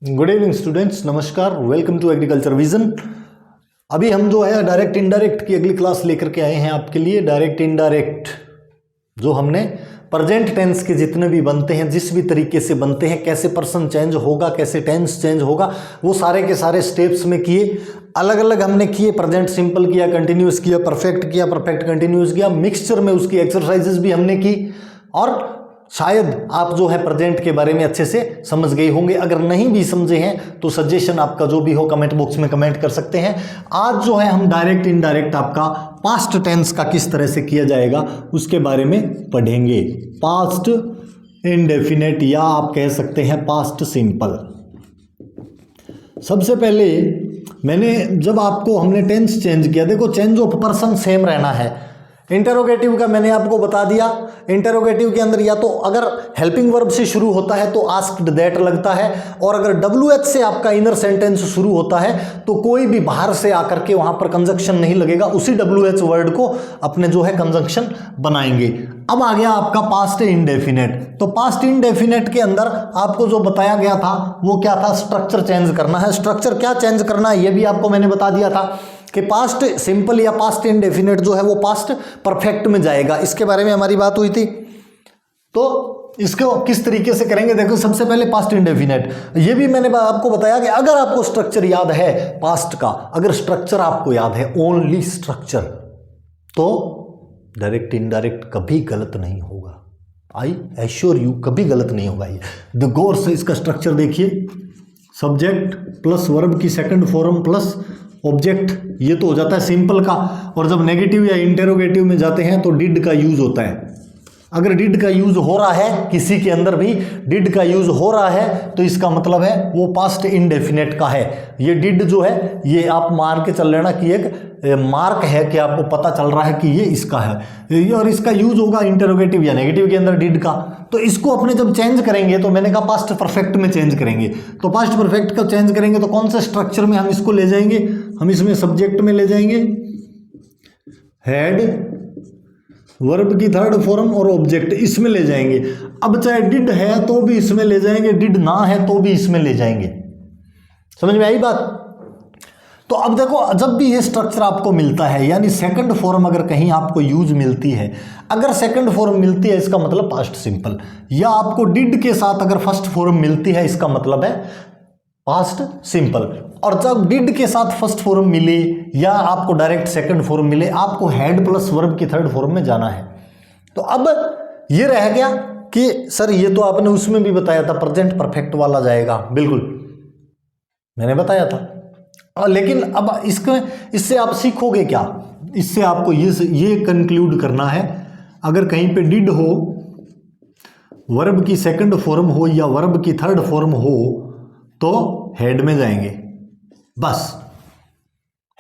Good evening students, नमस्कार, welcome to agriculture vision. अभी हम जो है डायरेक्ट इनडायरेक्ट की अगली क्लास लेकर के आए हैं आपके लिए। डायरेक्ट इनडायरेक्ट जो हमने प्रेजेंट टेंस के जितने भी बनते हैं, जिस भी तरीके से बनते हैं, कैसे पर्सन चेंज होगा, कैसे टेंस चेंज होगा, वो सारे के सारे स्टेप्स में किए। अलग अलग हमने किए, प्रेजेंट सिंपल किया, कंटिन्यूस किया, परफेक्ट कंटिन्यूस किया, मिक्सचर में उसकी एक्सरसाइजेस भी हमने की। और शायद आप जो है प्रेजेंट के बारे में अच्छे से समझ गए होंगे। अगर नहीं भी समझे हैं तो सजेशन आपका जो भी हो कमेंट बॉक्स में कमेंट कर सकते हैं। आज जो है हम डायरेक्ट इनडायरेक्ट आपका पास्ट टेंस का किस तरह से किया जाएगा उसके बारे में पढ़ेंगे। पास्ट इंडेफिनेट या आप कह सकते हैं पास्ट सिंपल। सबसे पहले मैंने जब आपको हमने टेंस चेंज किया, देखो चेंज ऑफ पर्सन सेम रहना है। इंटरोगेटिव का मैंने आपको बता दिया। इंटरोगेटिव के अंदर या तो अगर हेल्पिंग वर्ब से शुरू होता है तो आस्क्ड दैट लगता है, और अगर WH से आपका इनर सेंटेंस शुरू होता है तो कोई भी बाहर से आकर के वहां पर कंजंक्शन नहीं लगेगा, उसी WH वर्ड को अपने जो है कंजंक्शन बनाएंगे। अब आ गया आपका पास्ट इंडेफिनेट। तो पास्ट इंडेफिनेट के अंदर आपको जो बताया गया था वो क्या था? स्ट्रक्चर चेंज करना है। स्ट्रक्चर क्या चेंज करना है ये भी आपको मैंने बता दिया था कि पास्ट सिंपल या पास्ट इंडेफिनेट जो है वो पास्ट परफेक्ट में जाएगा। इसके बारे में हमारी बात हुई थी। तो इसको किस तरीके से करेंगे, देखो सबसे पहले पास्ट इंडेफिनेट। ये भी मैंने आपको बताया कि अगर आपको स्ट्रक्चर याद है पास्ट का, अगर स्ट्रक्चर आपको याद है, ओनली स्ट्रक्चर, तो डायरेक्ट इनडायरेक्ट कभी गलत नहीं होगा। आई एश्योर यू, कभी गलत नहीं होगा। ये गौर से इसका स्ट्रक्चर देखिए। सब्जेक्ट प्लस वर्ब की सेकंड फॉर्म प्लस ऑब्जेक्ट, ये तो हो जाता है सिंपल का। और जब नेगेटिव या इंटेरोगेटिव में जाते हैं तो डिड का यूज होता है। अगर डिड का यूज हो रहा है, किसी के अंदर भी डिड का यूज हो रहा है, तो इसका मतलब है वो पास्ट इंडेफिनेट का है। ये डिड जो है ये आप मान के चल लेना कि एक मार्क है कि आपको पता चल रहा है कि ये इसका है, और इसका यूज होगा इंटेरोगेटिव या नेगेटिव के अंदर डिड का। तो इसको अपने जब चेंज करेंगे तो मैंने कहा पास्ट परफेक्ट में चेंज करेंगे। तो पास्ट परफेक्ट का चेंज करेंगे तो कौन से स्ट्रक्चर में हम इसको ले जाएंगे? हम इसमें सब्जेक्ट में ले जाएंगे, हेड, वर्ब की थर्ड फॉर्म और ऑब्जेक्ट इसमें ले जाएंगे। अब चाहे डिड है तो भी इसमें ले जाएंगे, डिड ना है तो भी इसमें ले जाएंगे। समझ में आई बात? तो अब देखो, जब भी ये स्ट्रक्चर आपको मिलता है, यानी सेकंड फॉर्म अगर कहीं आपको यूज मिलती है, अगर सेकंड फॉर्म मिलती है इसका मतलब पास्ट सिंपल, या आपको डिड के साथ अगर फर्स्ट फॉर्म मिलती है इसका मतलब है पास्ट सिंपल। और जब डिड के साथ फर्स्ट फॉर्म मिले या आपको डायरेक्ट सेकंड फॉर्म मिले, आपको हेड प्लस वर्ब की थर्ड फॉर्म में जाना है। तो अब ये रह गया कि सर ये तो आपने उसमें भी बताया था प्रेजेंट परफेक्ट वाला जाएगा, बिल्कुल मैंने बताया था। लेकिन अब इससे आप सीखोगे क्या? इससे आपको ये कंक्लूड करना है, अगर कहीं पे डिड हो, वर्ब की सेकंड फॉर्म हो या वर्ब की थर्ड फॉर्म हो तो हेड में जाएंगे, बस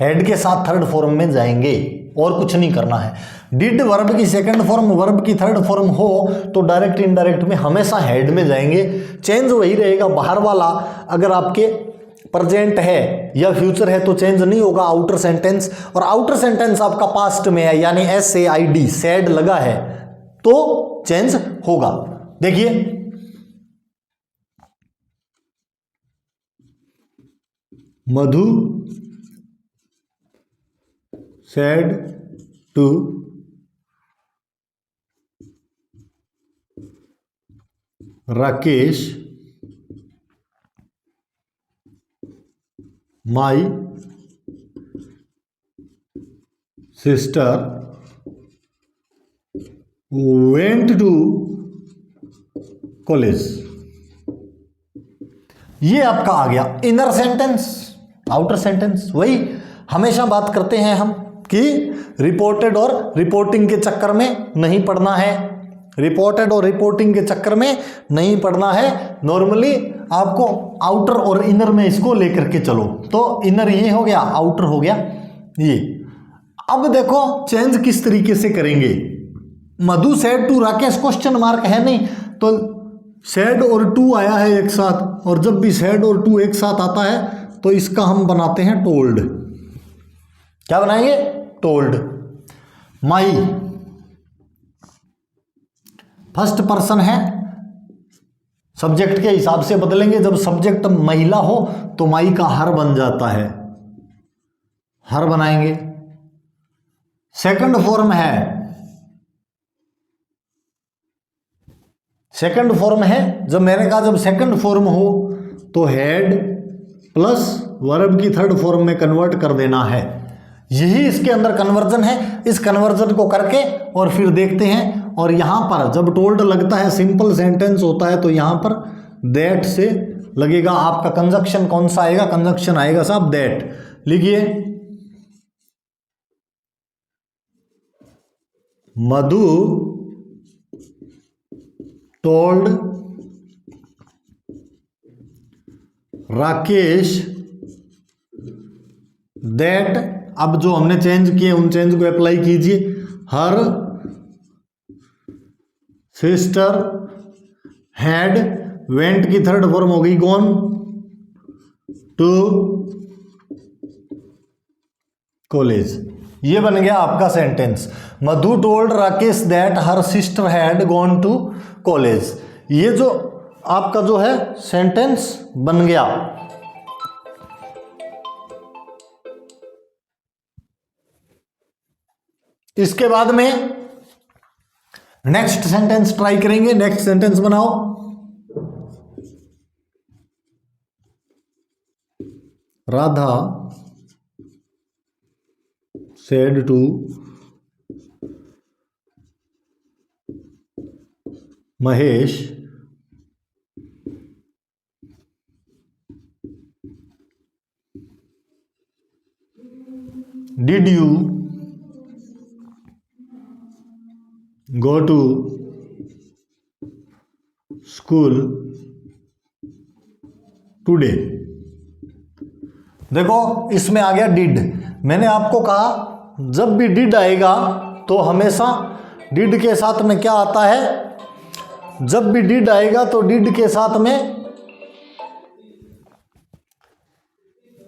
हेड के साथ थर्ड फॉर्म में जाएंगे, और कुछ नहीं करना है। डिड वर्ब की सेकंड फॉर्म वर्ब की थर्ड फॉर्म हो तो डायरेक्ट इनडायरेक्ट में हमेशा हेड में जाएंगे। चेंज वही रहेगा बाहर वाला। अगर आपके प्रेजेंट है या फ्यूचर है तो चेंज नहीं होगा आउटर सेंटेंस, और आउटर सेंटेंस आपका पास्ट में है यानी SAID सैड लगा है तो चेंज होगा। देखिए मधु said to Rakesh, my sister went to college। ये आपका आ गया इनर सेंटेंस, आउटर सेंटेंस। वही हमेशा बात करते हैं हम कि रिपोर्टेड और रिपोर्टिंग के चक्कर में नहीं पड़ना है, रिपोर्टेड और रिपोर्टिंग के चक्कर में नहीं पड़ना है। नॉर्मली आपको आउटर और इनर में इसको लेकर के चलो। तो इनर ये हो गया, आउटर हो गया ये। अब देखो चेंज किस तरीके से करेंगे। Madhu said to Rakesh, question mark है नहीं, तो सेड और टू आया है एक साथ, और जब भी सेड और टू एक साथ आता है तो इसका हम बनाते हैं टोल्ड। क्या बनाएंगे? टोल्ड। माई फर्स्ट पर्सन है, सब्जेक्ट के हिसाब से बदलेंगे। जब सब्जेक्ट महिला हो तो माई का हर बन जाता है, हर बनाएंगे। सेकंड फॉर्म है, सेकंड फॉर्म है, जब मैंने कहा जब सेकंड फॉर्म हो तो हेड प्लस वर्ब की थर्ड फॉर्म में कन्वर्ट कर देना है। यही इसके अंदर कन्वर्जन है। इस कन्वर्जन को करके और फिर देखते हैं। और यहां पर जब टोल्ड लगता है, सिंपल सेंटेंस होता है, तो यहां पर दैट से लगेगा। आपका कंजक्शन कौन सा आएगा? कंजक्शन आएगा साहब दैट। लिखिए, मधु टोल्ड राकेश दैट। अब जो हमने चेंज किए उन चेंज को अप्लाई कीजिए। हर सिस्टर हैड, वेंट की थर्ड फॉर्म हो गई गॉन टू कॉलेज। ये बन गया आपका sentence. Madhu told Rakesh that her sister had gone to college. ये जो आपका जो है सेंटेंस बन गया। इसके बाद में नेक्स्ट सेंटेंस ट्राई करेंगे। नेक्स्ट सेंटेंस बनाओ। Radha said to Mahesh did you go to school today? देखो इसमें आ गया डिड। मैंने आपको कहा जब भी डिड आएगा तो हमेशा डिड के साथ में क्या आता है? जब भी डिड आएगा तो डिड के साथ में,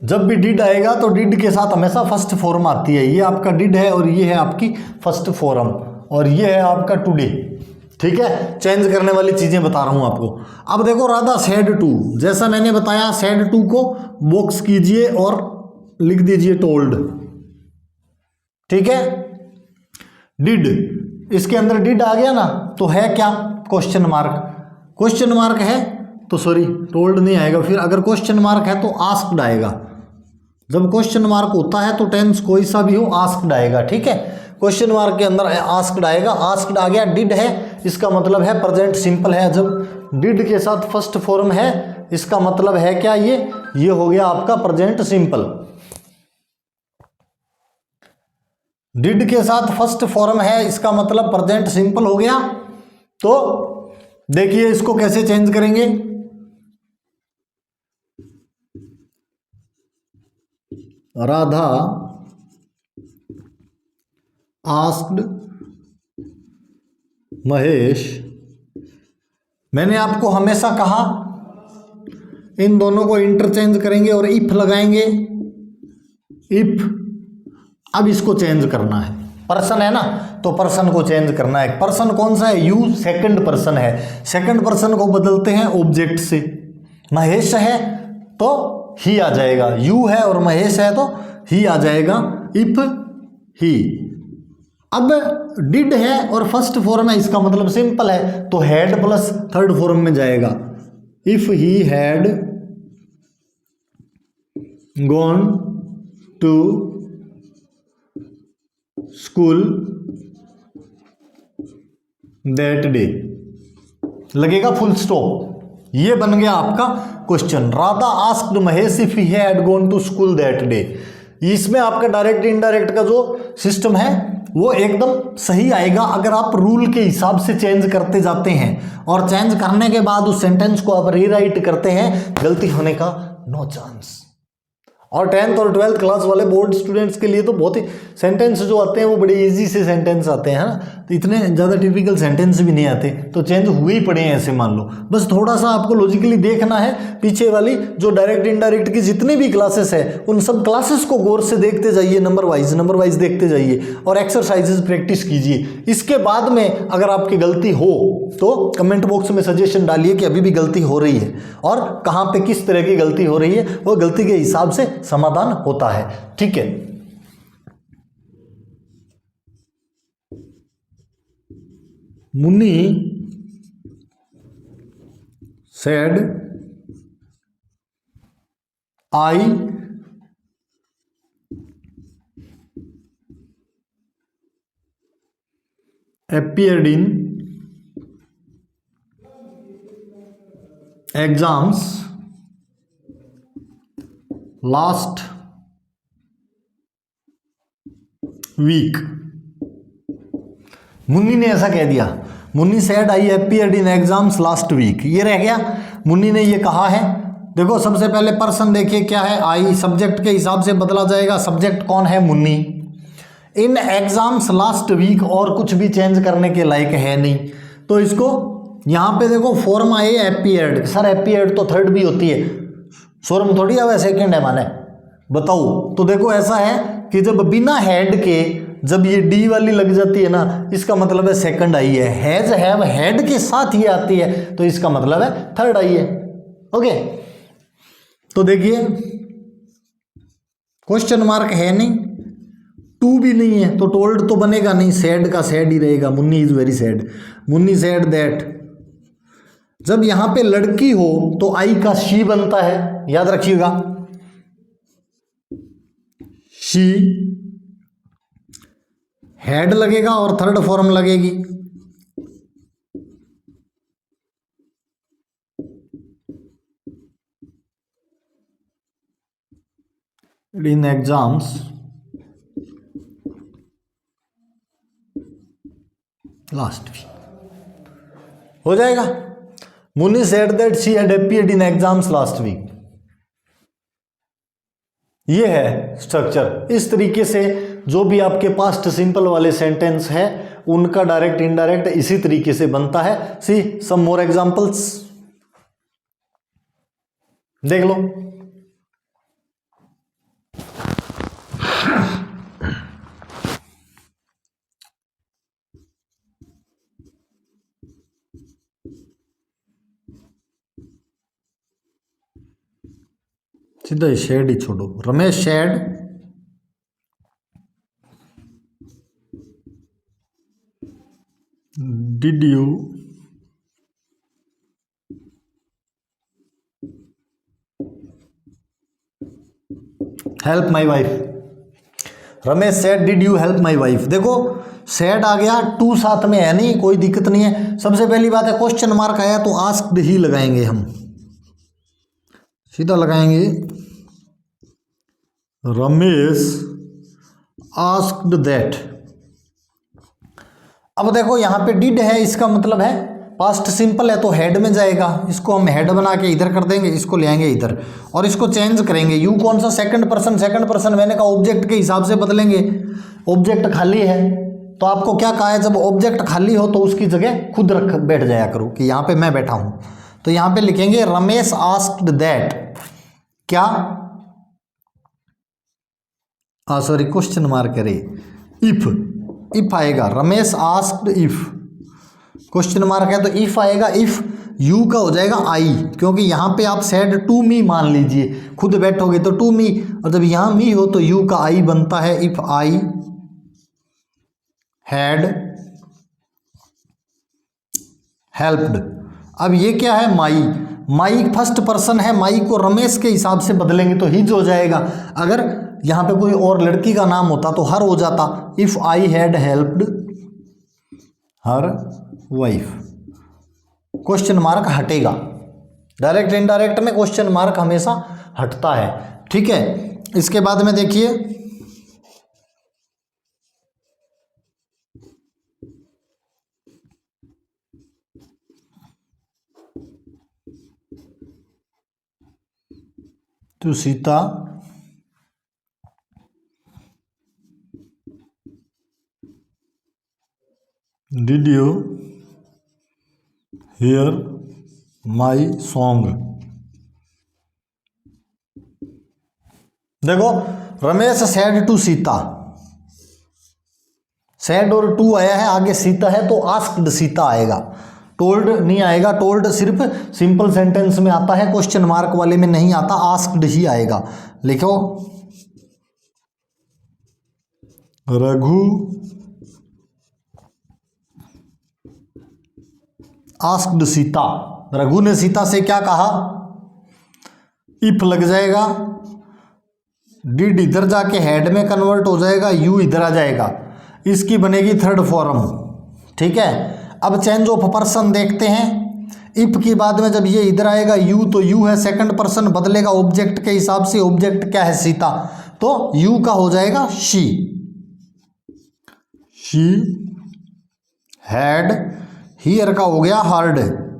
जब भी डिड आएगा तो डिड के साथ हमेशा फर्स्ट फॉर्म आती है। ये आपका डिड है और ये है आपकी फर्स्ट फॉर्म और ये है आपका टुडे। ठीक है, चेंज करने वाली चीजें बता रहा हूं आपको। अब देखो राधा सेड टू, जैसा मैंने बताया सेड टू को बॉक्स कीजिए और लिख दीजिए टोल्ड। ठीक है, डिड, इसके अंदर डिड आ गया ना, तो है क्या? Question mark. क्वेश्चन मार्क है तो सॉरी टोल्ड नहीं आएगा। फिर अगर क्वेश्चन मार्क है तो आस्क्ड आएगा। जब क्वेश्चन मार्क होता है तो टेंस कोई सा भी हो आस्क्ड आएगा। ठीक है, क्वेश्चन मार्क के अंदर आस्क्ड आएगा। आस्क्ड आ गया। डिड है, इसका मतलब है प्रेजेंट सिंपल है। जब डिड के साथ फर्स्ट फॉर्म है इसका मतलब है क्या? ये हो गया आपका प्रेजेंट सिंपल। डिड के साथ फर्स्ट फॉर्म है इसका मतलब प्रेजेंट सिंपल हो गया। तो देखिए इसको कैसे चेंज करेंगे। राधा आस्क्ड महेश। मैंने आपको हमेशा कहा इन दोनों को इंटरचेंज करेंगे और इफ लगाएंगे। इफ, अब इसको चेंज करना है। पर्सन है ना, तो पर्सन को चेंज करना है। पर्सन कौन सा है? यू, सेकंड पर्सन है। सेकंड पर्सन को बदलते हैं ऑब्जेक्ट से। महेश है तो ही आ जाएगा। यू है और महेश है तो ही आ जाएगा। इफ ही। अब डिड है और फर्स्ट फॉर्म है इसका मतलब सिंपल है, तो हैड प्लस थर्ड फॉर्म में जाएगा। If he had gone to school that day, लगेगा फुल स्टॉप। ये बन गया आपका question. Radha asked Mahesh if he had gone to school that day. इसमें आपका डायरेक्ट इनडायरेक्ट का जो सिस्टम है वो एकदम सही आएगा अगर आप रूल के हिसाब से चेंज करते जाते हैं और चेंज करने के बाद उस सेंटेंस को आप रीराइट करते हैं। गलती होने का नो चांस। और 10th और 12th क्लास वाले बोर्ड स्टूडेंट्स के लिए तो बहुत ही सेंटेंस जो आते हैं वो बड़े इजी से सेंटेंस आते हैं ना, तो इतने ज़्यादा टिपिकल सेंटेंस भी नहीं आते, तो चेंज हुए ही पड़े हैं ऐसे मान लो। बस थोड़ा सा आपको लॉजिकली देखना है, पीछे वाली जो डायरेक्ट इनडायरेक्ट की जितनी भी क्लासेस है उन सब क्लासेस को गौर से देखते जाइए, नंबर वाइज देखते जाइए और एक्सरसाइजेज प्रैक्टिस कीजिए। इसके बाद में अगर आपकी गलती हो तो कमेंट बॉक्स में सजेशन डालिए कि अभी भी गलती हो रही है और कहाँ पे किस तरह की गलती हो रही है, वो गलती के हिसाब से समाधान होता है। ठीक है, Munni said I appeared in exams last week। Munni ने ऐसा कह दिया, Munni said I appeared in exams last week, ये रह गया, मुन्नी ने ये कहा है। देखो सबसे पहले पर्सन देखिए क्या है, आई, सब्जेक्ट के हिसाब से बदला जाएगा, सब्जेक्ट कौन है, मुन्नी। इन एग्जाम्स लास्ट वीक, और कुछ भी चेंज करने के लायक है नहीं, तो इसको यहाँ पे देखो फॉर्म आए अपीयर्ड, सर अपीयर्ड तो थर्ड भी होती है, फॉर्म थोड़ी आवे सेकेंड है माने, बताओ। तो देखो ऐसा है कि जब बिना हेड के जब ये डी वाली लग जाती है ना, इसका मतलब है सेकंड आई है, हैज हैव हेड के साथ ही आती है तो इसका मतलब है थर्ड आई है। ओके, तो देखिए क्वेश्चन मार्क है नहीं, टू भी नहीं है, तो टोल्ड तो बनेगा नहीं, सैड का सैड ही रहेगा, Munni is very sad, Munni sad that. जब यहां पे लड़की हो तो आई का शी बनता है, याद रखिएगा, शी, हेड लगेगा और थर्ड फॉर्म लगेगी। इन एग्जाम्स लास्ट वीक हो जाएगा, Munni said that she had appeared in exams last week. ये है स्ट्रक्चर। इस तरीके से जो भी आपके पास्ट सिंपल वाले सेंटेंस है उनका डायरेक्ट इनडायरेक्ट इसी तरीके से बनता है। सी सम मोर एग्जांपल्स, देख लो। सीधा शेड ही छोड़ो, Ramesh said did you help my wife. Ramesh said did you help my wife. देखो सेड आ गया, टू साथ में है नहीं, कोई दिक्कत नहीं है। सबसे पहली बात है क्वेश्चन मार्क आया तो आस्क्ड ही लगाएंगे, हम सीधा लगाएंगे रमेश आस्क्ड दैट। अब देखो यहां पे डिड है, इसका मतलब है पास्ट सिंपल है तो हेड में जाएगा, इसको हम हेड बना के इधर कर देंगे, इसको ले आएंगे इधर और इसको चेंज करेंगे। यू कौन सा, सेकंड पर्सन, सेकंड पर्सन मैंने कहा ऑब्जेक्ट के हिसाब से बदलेंगे। ऑब्जेक्ट खाली है तो आपको क्या कहा है, जब ऑब्जेक्ट खाली हो तो उसकी जगह खुद रख बैठ जाया करो कि यहाँ पे मैं बैठा हूं। तो यहाँ पे लिखेंगे रमेश आस्क्ड दैट, क्या, सॉरी क्वेश्चन मार्क करे, इफ आएगा, Ramesh asked if, question mark है तो इफ आएगा, इफ यू का हो जाएगा आई, क्योंकि यहां पे आप सेड टू मी मान लीजिए, खुद बैठोगे तो टू मी, और जब यहां मी हो तो यू का आई बनता है, इफ आई हैड हेल्प्ड। अब ये क्या है, माई, माई फर्स्ट पर्सन है, माई को रमेश के हिसाब से बदलेंगे तो हिज हो जाएगा। अगर यहां पे कोई और लड़की का नाम होता तो हर हो जाता, if I had helped her wife. Question mark हटेगा, डायरेक्ट इनडायरेक्ट में क्वेश्चन मार्क हमेशा हटता है। ठीक है, इसके बाद में देखिए तो Sita did you hear my song. देखो Ramesh said to Sita, said और टू आया है, आगे सीता है तो आस्क्ड सीता आएगा, टोल्ड नहीं आएगा। टोल्ड सिर्फ सिंपल सेंटेंस में आता है, क्वेश्चन मार्क वाले में नहीं आता, आस्क्ड ही आएगा। लिखो रघु आस्क्ड सीता, रघु ने सीता से क्या कहा, इफ लग जाएगा, डिड इधर जाके हेड में कन्वर्ट हो जाएगा, यू इधर आ जाएगा, इसकी बनेगी थर्ड फॉर्म। ठीक है, अब चेंज ऑफ पर्सन देखते हैं। इफ की बाद में जब ये इधर आएगा यू, तो यू है सेकंड पर्सन, बदलेगा ऑब्जेक्ट के हिसाब से। ऑब्जेक्ट क्या है, सीता, तो यू का हो जाएगा शी। शी हैड, हियर का हो गया हार्ड,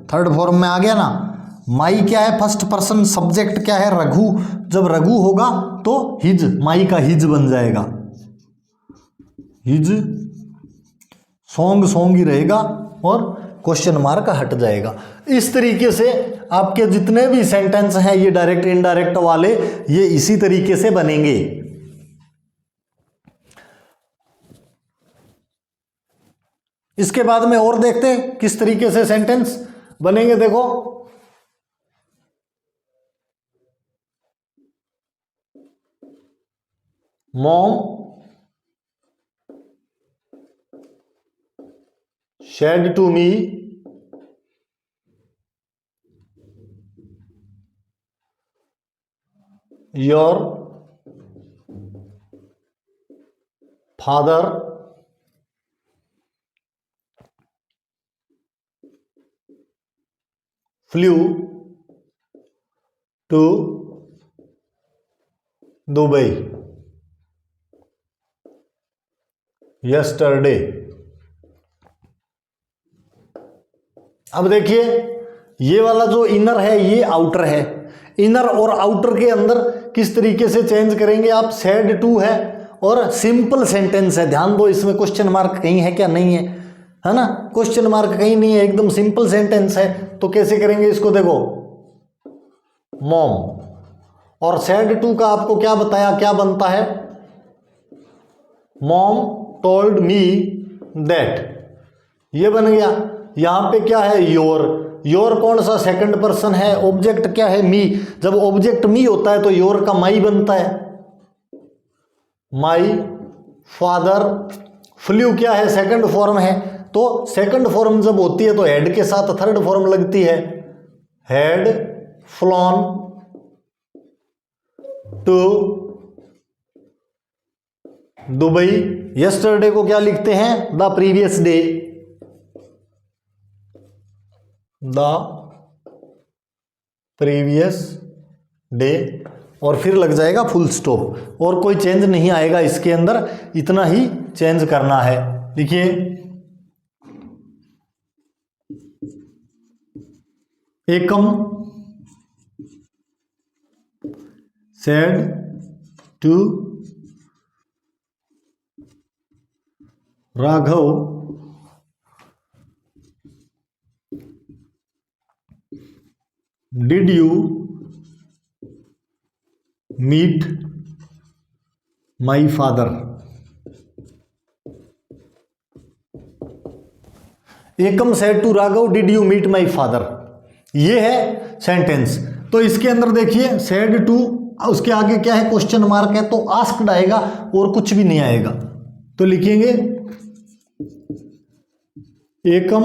थर्ड फॉर्म में आ गया ना। माई क्या है, फर्स्ट पर्सन, सब्जेक्ट क्या है, रघु। जब रघु होगा तो हिज, माई का हिज बन जाएगा, हिज। सॉन्ग सॉन्ग ही रहेगा और क्वेश्चन मार्क हट जाएगा। इस तरीके से आपके जितने भी सेंटेंस हैं ये डायरेक्ट इनडायरेक्ट वाले, ये इसी तरीके से बनेंगे। इसके बाद में और देखते हैं किस तरीके से सेंटेंस बनेंगे। देखो mom said to me your father flew to Dubai yesterday। अब देखिए ये वाला जो इनर है ये आउटर है, इनर और आउटर के अंदर किस तरीके से चेंज करेंगे आप। सैड टू है और सिंपल सेंटेंस है, ध्यान दो इसमें क्वेश्चन मार्क कहीं है क्या, नहीं है ना, क्वेश्चन मार्क कहीं नहीं है, एकदम सिंपल सेंटेंस है। तो कैसे करेंगे इसको, देखो मॉम और सैड टू का आपको क्या बताया, क्या बनता है, मॉम टोल्ड मी दैट, ये बन गया। यहां पे क्या है, योर, योर कौन सा सेकंड पर्सन है, ऑब्जेक्ट क्या है, मी। जब ऑब्जेक्ट मी होता है तो योर का माई बनता है, माई फादर। फ्लू क्या है, सेकंड फॉर्म है, तो सेकंड फॉर्म जब होती है तो हेड के साथ थर्ड फॉर्म लगती है, had flown to Dubai. Yesterday को क्या लिखते हैं, the previous day, the previous day, और फिर लग जाएगा फुल स्टॉप, और कोई चेंज नहीं आएगा इसके अंदर, इतना ही चेंज करना है। देखिए एकम said to Raghav did you meet my father। Ekam said to Raghav did you meet my father, ये है सेंटेंस। तो इसके अंदर देखिए said to, उसके आगे क्या है, क्वेश्चन मार्क है, तो आस्क्ड आएगा और कुछ भी नहीं आएगा। तो लिखेंगे एकम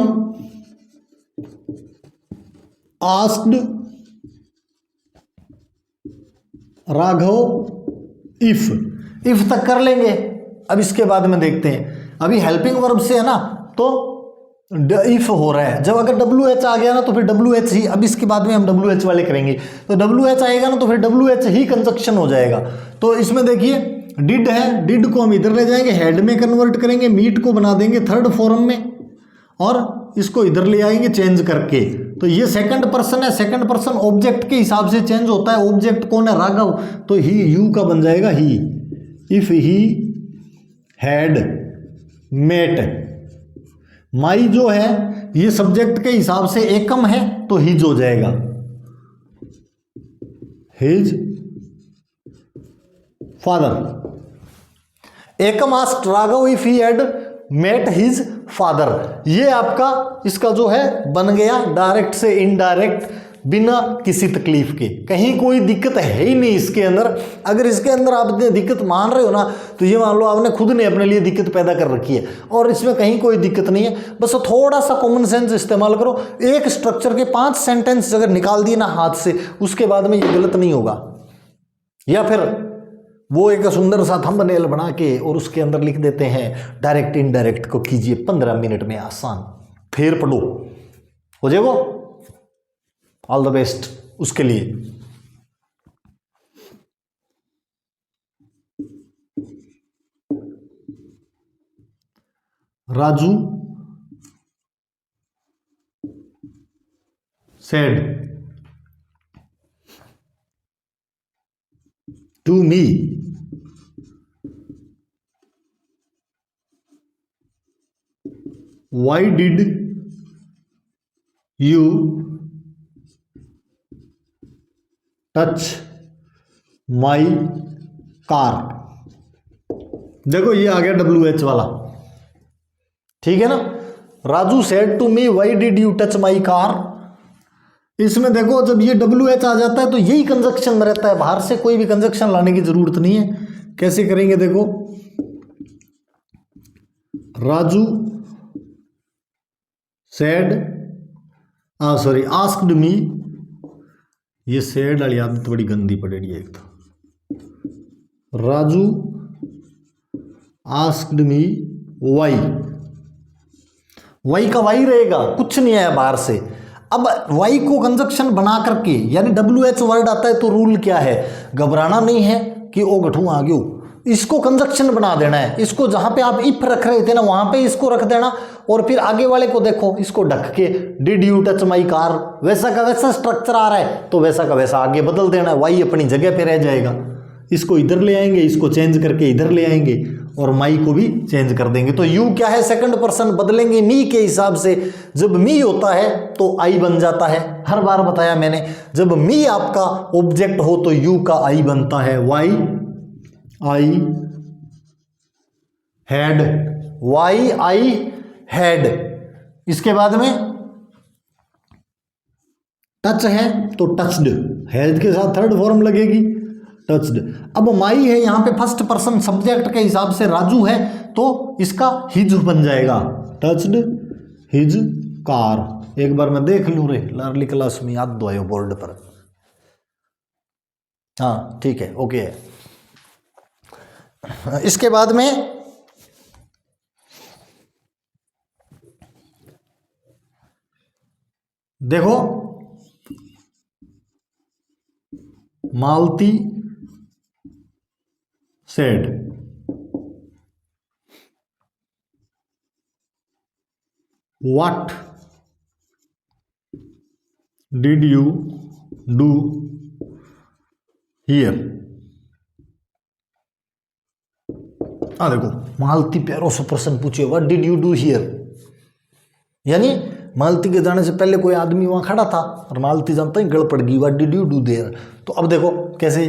आस्क्ड राघव इफ, इफ तक कर लेंगे। अब इसके बाद में देखते हैं, अभी हेल्पिंग वर्ब से है ना, तो इफ हो रहा है, जब अगर डब्ल्यू एच आ गया ना तो फिर डब्ल्यू एच ही, अब इसके बाद में हम डब्ल्यू एच वाले करेंगे, तो डब्ल्यू एच आएगा ना तो फिर डब्ल्यू एच ही कंजक्शन हो जाएगा। तो इसमें देखिए डिड है, डिड को हम इधर ले जाएंगे, हेड में कन्वर्ट करेंगे, मीट को बना देंगे थर्ड फॉर्म में, और इसको इधर ले आएंगे चेंज करके। तो ये सेकंड पर्सन है, सेकंड पर्सन ऑब्जेक्ट के हिसाब से चेंज होता है। ऑब्जेक्ट कौन है, राघव, तो ही यू का बन जाएगा ही। If he had met my जो है ये सब्जेक्ट के हिसाब से एकम है तो हिज हो जाएगा, his father. Ekam asked Raghav if he had met his father, ये आपका इसका जो है बन गया डायरेक्ट से इनडायरेक्ट, बिना किसी तकलीफ के। कहीं कोई दिक्कत है ही नहीं इसके अंदर। अगर इसके अंदर आप दिक्कत मान रहे हो ना, तो ये मान लो आपने खुद ने अपने लिए दिक्कत पैदा कर रखी है, और इसमें कहीं कोई दिक्कत नहीं है। बस थोड़ा सा कॉमन सेंस इस्तेमाल करो। एक स्ट्रक्चर के 5 सेंटेंस अगर निकाल दिए ना हाथ से, उसके बाद में ये गलत नहीं होगा। या फिर वो एक सुंदर सा थंबनेल बना के और उसके अंदर लिख देते हैं डायरेक्ट इनडायरेक्ट को कीजिए 15 मिनट में आसान, फिर पढ़ो, हो जाएगा। ऑल द बेस्ट उसके लिए। Raju said to me why did you touch my car। देखो ये आ गया WH वाला, ठीक है ना। Raju said to me why did you touch my car. इसमें देखो जब ये WH आ जाता है तो यही कंजक्शन में रहता है, बाहर से कोई भी कंजक्शन लाने की जरूरत नहीं है। कैसे करेंगे देखो, Raju said sorry asked me, ये सेड वाली आदत बड़ी गंदी पड़ेगी एक तो। Raju asked me why, why का वाई रहेगा, कुछ नहीं आया बाहर से। अब वाई को कंजक्शन बना करके, यानी WH वर्ड आता है तो रूल क्या है, घबराना नहीं है कि ओ गठू आ गयो, इसको कंजक्शन बना देना है। इसको जहां पे आप इफ रख रहे थे ना वहां पे इसको रख देना, और फिर आगे वाले को देखो इसको ढक के did you touch my car, वैसा का वैसा स्ट्रक्चर आ रहा है तो वैसा का वैसा आगे बदल देना है, वाई अपनी जगह पे रह जाएगा। इसको इधर ले आएंगे, इसको चेंज करके इधर ले आएंगे, और माई को भी चेंज कर देंगे। तो यू क्या है, सेकंड पर्सन बदलेंगे मी के हिसाब से। जब मी होता है तो आई बन जाता है, हर बार बताया मैंने। जब मी आपका ऑब्जेक्ट हो तो यू का आई बनता है, why I had, why I had. इसके बाद में टच है तो टच्ड, हैड के साथ थर्ड फॉर्म लगेगी टच्ड। अब माई है यहाँ पे फर्स्ट पर्सन सब्जेक्ट के हिसाब से, राजू है तो इसका हिज बन जाएगा, टच्ड हिज कार। एक बार मैं देख लूं रे, लार्ली क्लास में याद दो आयो बोर्ड पर। हाँ ठीक है, ओके है। इसके बाद में देखो, Malti said what did you do here. देखो मालती प्यारो से प्रश्न पूछे, what did you do here, यानी मालती के जाने से पहले कोई आदमी वहां खड़ा था और मालती जानता ही गड़ पड़ गई, what did you do their. तो अब देखो कैसे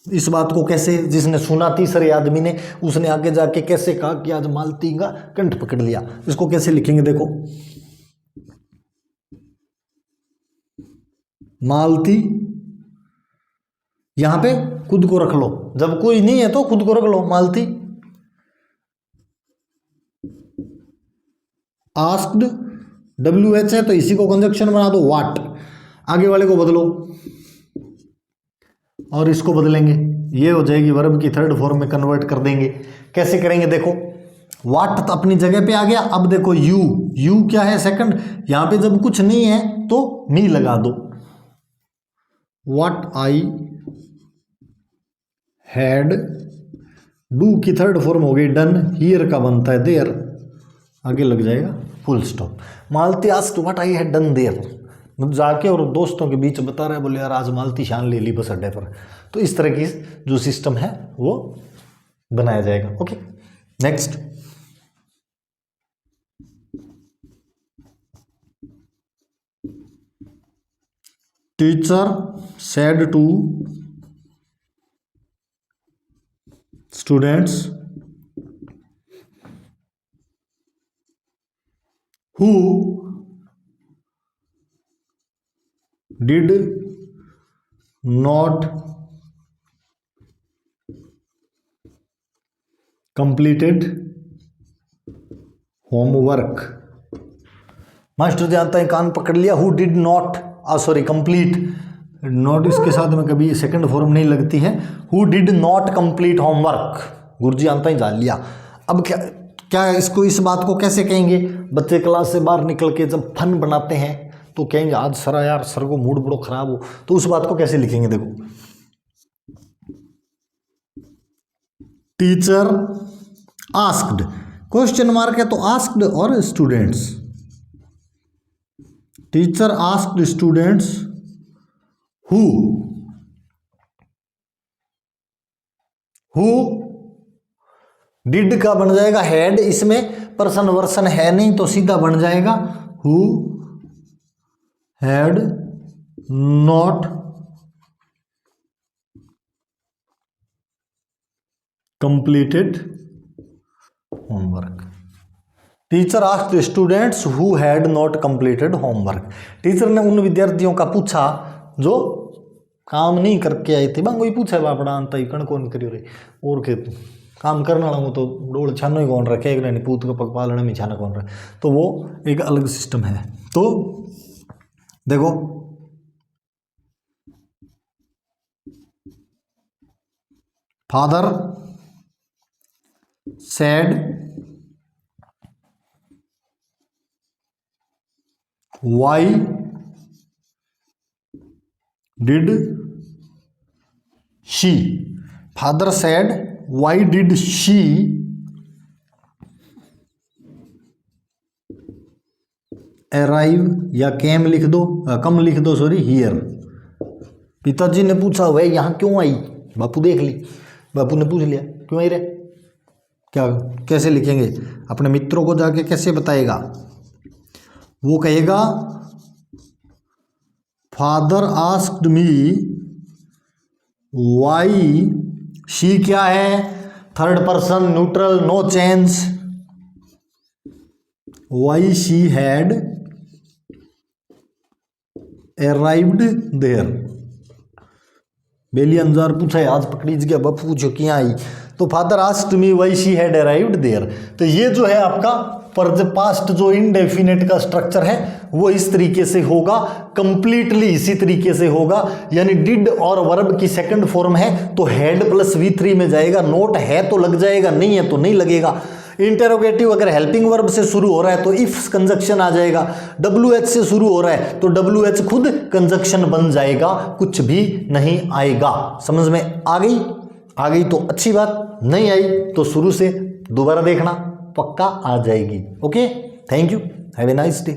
इस बात को, कैसे जिसने सुना तीसरे आदमी ने, उसने आगे जाके कैसे कहा कि आज मालती का कंठ पकड़ लिया। इसको कैसे लिखेंगे देखो, मालती, यहां पे खुद को रख लो, जब कोई नहीं है तो खुद को रख लो, मालती आस्क्ड, WH है तो इसी को कंजक्शन बना दो, व्हाट, आगे वाले को बदलो और इसको बदलेंगे, ये हो जाएगी वर्ब की थर्ड फॉर्म में कन्वर्ट कर देंगे। कैसे करेंगे देखो, व्हाट तो अपनी जगह पे आ गया। अब देखो यू, यू क्या है सेकंड, यहां पे जब कुछ नहीं है तो मी लगा दो, व्हाट आई हैड, डू की थर्ड फॉर्म हो गई डन, हियर का बनता है देयर, आगे लग जाएगा full stop. Malti asked what I had done there, जाके और दोस्तों के बीच बता रहे, बोले यार आज मालती शान ले ली बस अड्डे पर। तो इस तरह की जो सिस्टम है वो बनाया जाएगा। Okay next, teacher said to students who did not completed homework। Master जानता है, कान पकड़ लिया। Who did not complete, not इसके साथ में कभी सेकंड फॉर्म नहीं लगती है। Who did not complete homework, गुरुजी जानता ही जान लिया। अब क्या क्या इसको, इस बात को कैसे कहेंगे? बच्चे क्लास से बाहर निकल के जब फन बनाते हैं तो कहेंगे आज सर यार, सर को मूड बड़ो खराब हो, तो उस बात को कैसे लिखेंगे? देखो, टीचर आस्क्ड, क्वेश्चन मार्क है तो आस्क्ड और students, teacher asked students who did का बन जाएगा हैड, इसमें पर्सन वर्सन है नहीं तो सीधा बन जाएगा who had not completed homework. Teacher asked students who had not completed homework. Teacher ने उन विद्यार्थियों का पूछा जो काम नहीं करके आए थे। बांगो ही पूछा बापड़ा अंत ही कण कौन करियो रे, और के काम करने वाला तो डोल छानो ही कौन रखे, नहीं पूत को पग पालने में छाना कौन रहे, तो वो एक अलग सिस्टम है। तो देखो, father said why did she, father said why did she arrive, या came लिख दो, कम लिख दो, सॉरी, here। पिताजी ने पूछा वह यहाँ क्यों आई? बापू देख ली, बापू ने पूछ लिया क्यों आई रे, क्या कैसे लिखेंगे? अपने मित्रों को जाके कैसे बताएगा? वो कहेगा father asked me why she, क्या है? Third person neutral, no change, why she had arrived there. बेली अंजार पूछा है, आज पकड़ी गया, बापू पूछो क्या आई, तो father asked me why she had arrived there. तो ये जो है आपका पास्ट जो इंडेफिनेट का स्ट्रक्चर है वो इस तरीके से होगा, कंप्लीटली इसी तरीके से होगा। यानी डिड और वर्ब की सेकंड फॉर्म है तो हैड प्लस V3 में जाएगा, नोट है तो लग जाएगा, नहीं है तो नहीं लगेगा। इंटेरोगेटिव अगर हेल्पिंग वर्ब से शुरू हो रहा है तो इफ कंजक्शन आ जाएगा, WH से शुरू हो रहा है तो WH खुद कंजक्शन बन जाएगा, कुछ भी नहीं आएगा। समझ में आ गई? आ गई तो अच्छी बात, नहीं आई तो शुरू से दोबारा देखना, पक्का आ जाएगी। Okay, thank you, have a nice day.